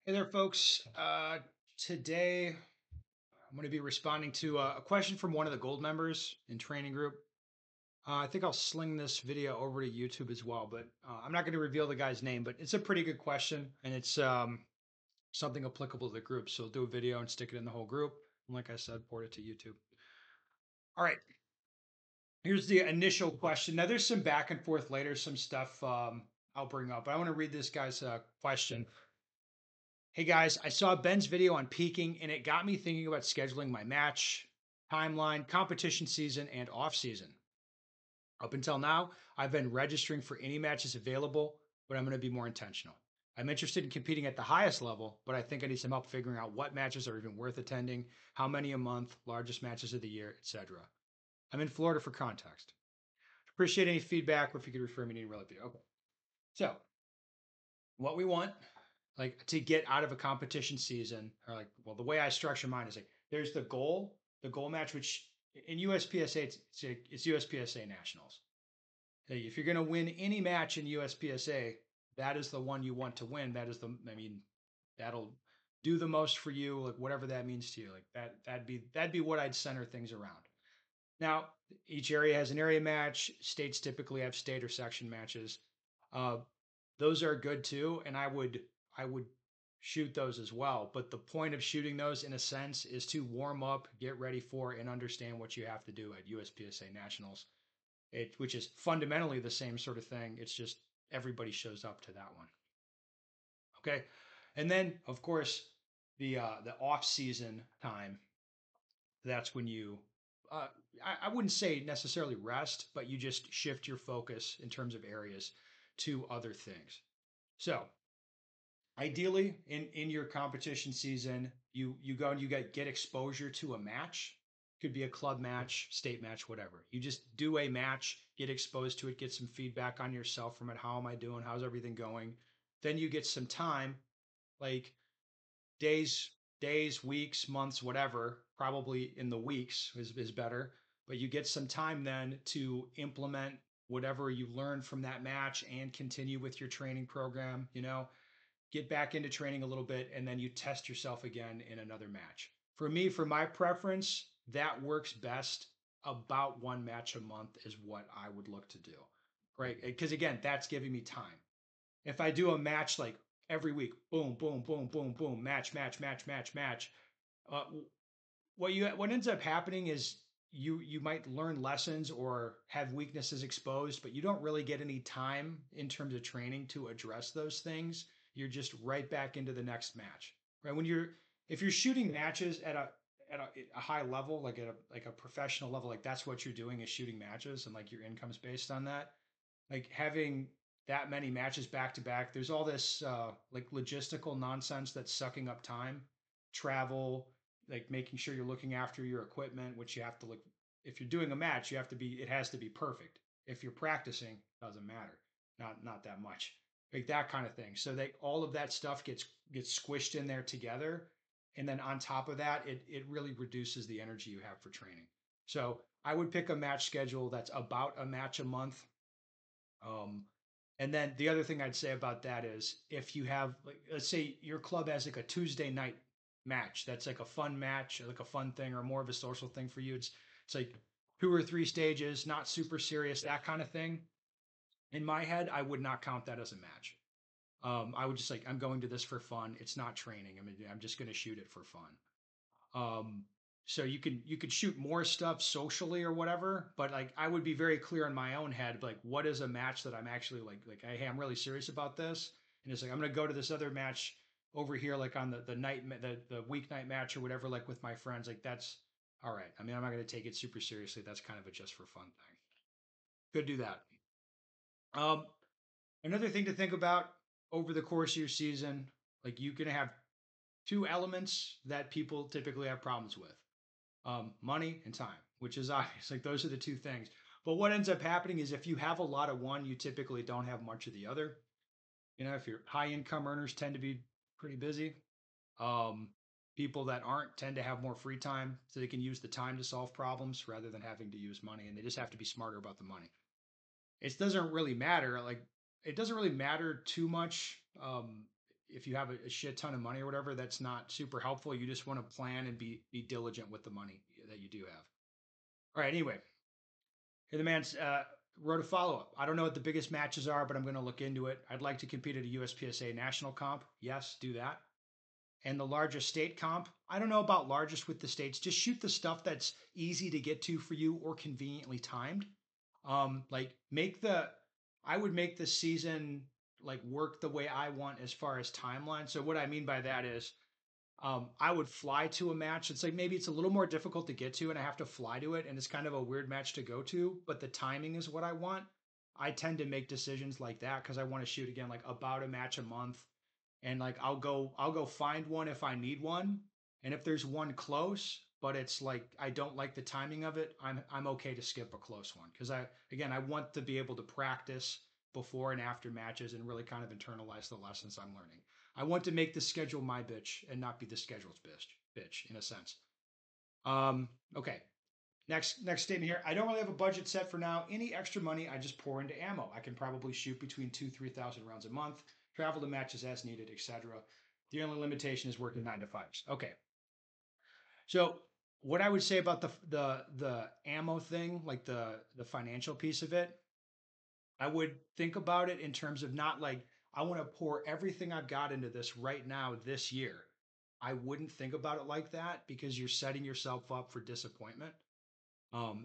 Hey there, folks. Today, I'm going to be responding to a question from one of the gold members in training group. I think I'll sling this video over to YouTube as well, but I'm not going to reveal the guy's name, but it's a pretty good question and it's something applicable to the group. So I'll do a video and stick it in the whole group. And like I said, port it to YouTube. All right. Here's the initial question. Now, there's some back and forth later, some stuff I'll bring up, but I want to read this guy's question. Hey guys, I saw Ben's video on peaking and it got me thinking about scheduling my match, timeline, competition season, and off season. Up until now, I've been registering for any matches available, but I'm going to be more intentional. I'm interested in competing at the highest level, but I think I need some help figuring out what matches are even worth attending, how many a month, largest matches of the year, etc. I'm in Florida for context. Appreciate any feedback or if you could refer me to any relevant video. Okay. So, what we want like to get out of a competition season or like well the way I structure mine is like there's the goal match which in USPSA it's USPSA nationals. Like, if you're going to win any match in USPSA, that is the one you want to win. That is the I mean that'll do the most for you, like whatever that means to you. Like that'd be what I'd center things around. Now, each area has an area match. States typically have state or section matches. Uh, those are good too, and I would shoot those as well. But the point of shooting those, in a sense, is to warm up, get ready for, and understand what you have to do at USPSA Nationals. Which is fundamentally the same sort of thing. It's just everybody shows up to that one. Okay, and then of course the off season time. That's when you uh, I wouldn't say necessarily rest, but you just shift your focus in terms of areas to other things. So ideally in your competition season, you go and you get exposure to a match. Could be a club match, state match, whatever. You just do a match, get exposed to it, get some feedback on yourself from it. How am I doing? How's everything going? Then you get some time, like days, weeks, months, whatever, probably in the weeks is better. But you get some time then to implement whatever you learned from that match and continue with your training program, get back into training a little bit, and then you test yourself again in another match. For me, for my preference, that works best. About one match a month is what I would look to do, right? Because again, that's giving me time. If I do a match like every week, boom, boom, boom, boom, boom, match, match, match, match, match, uh, what ends up happening is you might learn lessons or have weaknesses exposed, but you don't really get any time in terms of training to address those things. You're just right back into the next match, right? If you're shooting matches at a high level, like at a professional level, like that's what you're doing is shooting matches, and like your income's based on that. Like having that many matches back to back, there's all this like logistical nonsense that's sucking up time, travel, like making sure you're looking after your equipment, which you have to look. If you're doing a match, it has to be perfect. If you're practicing, it doesn't matter, not that much, like that kind of thing. So that all of that stuff gets squished in there together, and then on top of that, it really reduces the energy you have for training. So I would pick a match schedule that's about a match a month. um, and then the other thing I'd say about that is if you have, like, let's say your club has like a Tuesday night match, that's like a fun match, like a fun thing, or more of a social thing for you. It's like two or three stages, not super serious, that kind of thing. In my head, I would not count that as a match. I would just like I'm going to this for fun. It's not training. I mean, I'm just going to shoot it for fun. Um, so you could shoot more stuff socially or whatever, but like I would be very clear in my own head, like what is a match that I'm actually like hey, I'm really serious about this, and it's like I'm gonna go to this other match over here, like on the night the weeknight match or whatever, like with my friends, like that's all right. I mean, I'm not gonna take it super seriously. That's kind of a just for fun thing. Could do that. Um, Another thing to think about over the course of your season, like you can have two elements that people typically have problems with: money and time, which is obvious. Like those are the two things. But what ends up happening is if you have a lot of one, you typically don't have much of the other. If you're high income earners tend to be pretty busy. Um, People that aren't tend to have more free time, so they can use the time to solve problems rather than having to use money, and they just have to be smarter about the money. It doesn't really matter. Like it doesn't really matter too much. if you have a shit ton of money or whatever, that's not super helpful. You just want to plan and be diligent with the money that you do have. All right. Anyway, here the man wrote a follow up. I don't know what the biggest matches are, but I'm going to look into it. I'd like to compete at a USPSA national comp. Yes, do that. And the largest state comp. I don't know about largest with the states. Just shoot the stuff that's easy to get to for you or conveniently timed. Like I would make the season like work the way I want as far as timeline. So what I mean by that is I would fly to a match. It's like maybe it's a little more difficult to get to, and I have to fly to it, and it's kind of a weird match to go to. But the timing is what I want. I tend to make decisions like that because I want to shoot again like about a match a month, and like I'll go find one if I need one, and if there's one close, but it's like I don't like the timing of it, I'm okay to skip a close one because I want to be able to practice before and after matches and really kind of internalize the lessons I'm learning. I want to make the schedule my bitch and not be the schedule's bitch in a sense. Okay. Next statement here. I don't really have a budget set for now. Any extra money I just pour into ammo. I can probably shoot between 2,000-3,000 rounds a month, travel to matches as needed, etc. The only limitation is working 9 to 5s. Okay. So what I would say about the ammo thing, like the financial piece of it, I would think about it in terms of not like I want to pour everything I've got into this right now this year. I wouldn't think about it like that because you're setting yourself up for disappointment.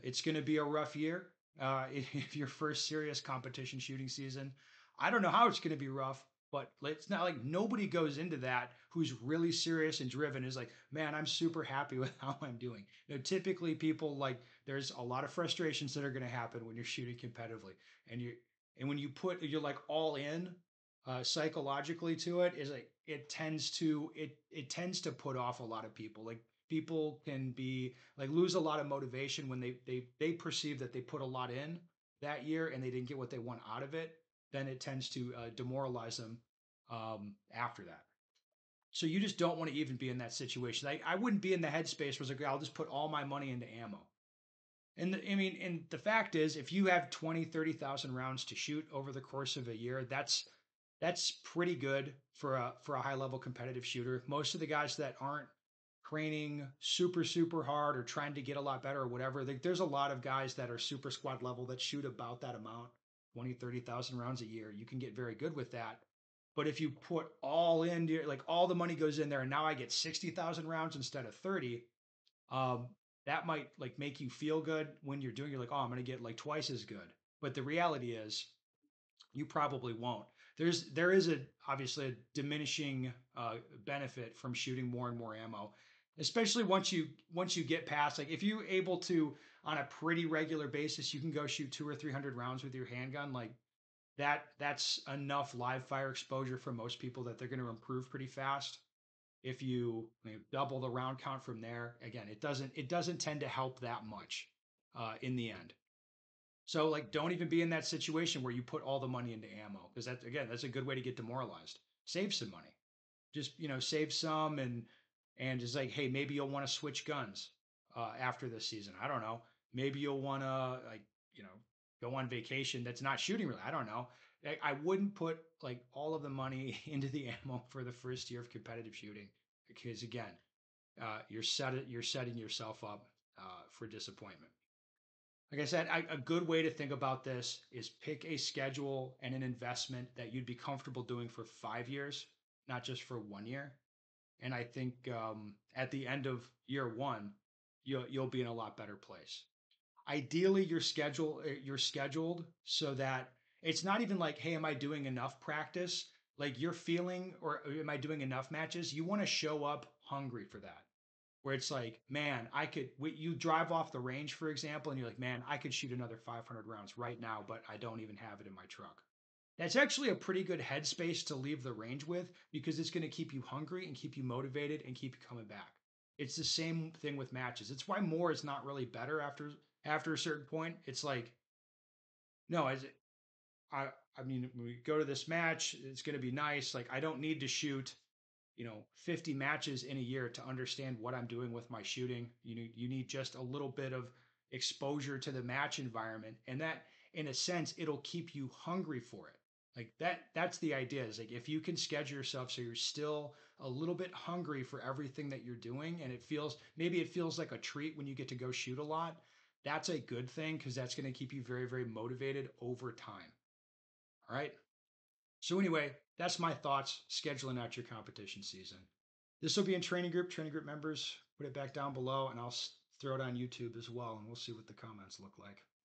It's going to be a rough year. If your first serious competition shooting season, I don't know how it's going to be rough, but it's not like nobody goes into that who's really serious and driven is like, man, I'm super happy with how I'm doing. Typically people like there's a lot of frustrations that are going to happen when you're shooting competitively, and when you're like all in psychologically to it is like it tends to put off a lot of people. Like people can be like lose a lot of motivation when they perceive that they put a lot in that year and they didn't get what they want out of it. Then it tends to demoralize them after that. So you just don't want to even be in that situation. I wouldn't be in the headspace where it's like I'll just put all my money into ammo. And the fact is, if you have 20, 30,000 rounds to shoot over the course of a year, that's pretty good for a high level competitive shooter. Most of the guys that aren't training super hard or trying to get a lot better or whatever, there's a lot of guys that are super squad level that shoot about that amount, 20, 30,000 rounds a year. You can get very good with that. But if you put all in, like all the money goes in there, and now I get 60,000 rounds instead of 30, um, that might like make you feel good when you're doing. You're like, oh, I'm going to get like twice as good. But the reality is, you probably won't. There is obviously a diminishing benefit from shooting more and more ammo, especially once you get past like if you're able to on a pretty regular basis, you can go shoot 200 or 300 rounds with your handgun like that's enough live fire exposure for most people that they're going to improve pretty fast. If you double the round count from there, again, it doesn't tend to help that much in the end. So like don't even be in that situation where you put all the money into ammo because that's a good way to get demoralized. Save some money. Just save some and just like hey maybe you'll want to switch guns after this season. I don't know. Maybe you'll want to like go on vacation that's not shooting really. I don't know. I wouldn't put like all of the money into the ammo for the first year of competitive shooting because again you're setting yourself up for disappointment. Like I said, a good way to think about this is pick a schedule and an investment that you'd be comfortable doing for 5 years, not just for 1 year. And I think at the end of year one, you'll be in a lot better place. Ideally, you're scheduled so that it's not even like, hey, am I doing enough practice? Like you're feeling, or am I doing enough matches? You want to show up hungry for that where it's like, man, you drive off the range, for example, and you're like, man, I could shoot another 500 rounds right now, but I don't even have it in my truck. That's actually a pretty good headspace to leave the range with because it's going to keep you hungry and keep you motivated and keep you coming back. It's the same thing with matches. It's why more is not really better after a certain point. It's like, no, I I mean, when we go to this match, it's going to be nice. Like I don't need to shoot 50 matches in a year to understand what I'm doing with my shooting. You need just a little bit of exposure to the match environment, and that in a sense it'll keep you hungry for it. Like that's the idea, is like if you can schedule yourself so you're still a little bit hungry for everything that you're doing, and maybe it feels like a treat when you get to go shoot a lot. That's a good thing because that's going to keep you very, very motivated over time. All right. So anyway, that's my thoughts scheduling out your competition season. This will be in training group members. Put it back down below, and I'll throw it on YouTube as well, and we'll see what the comments look like.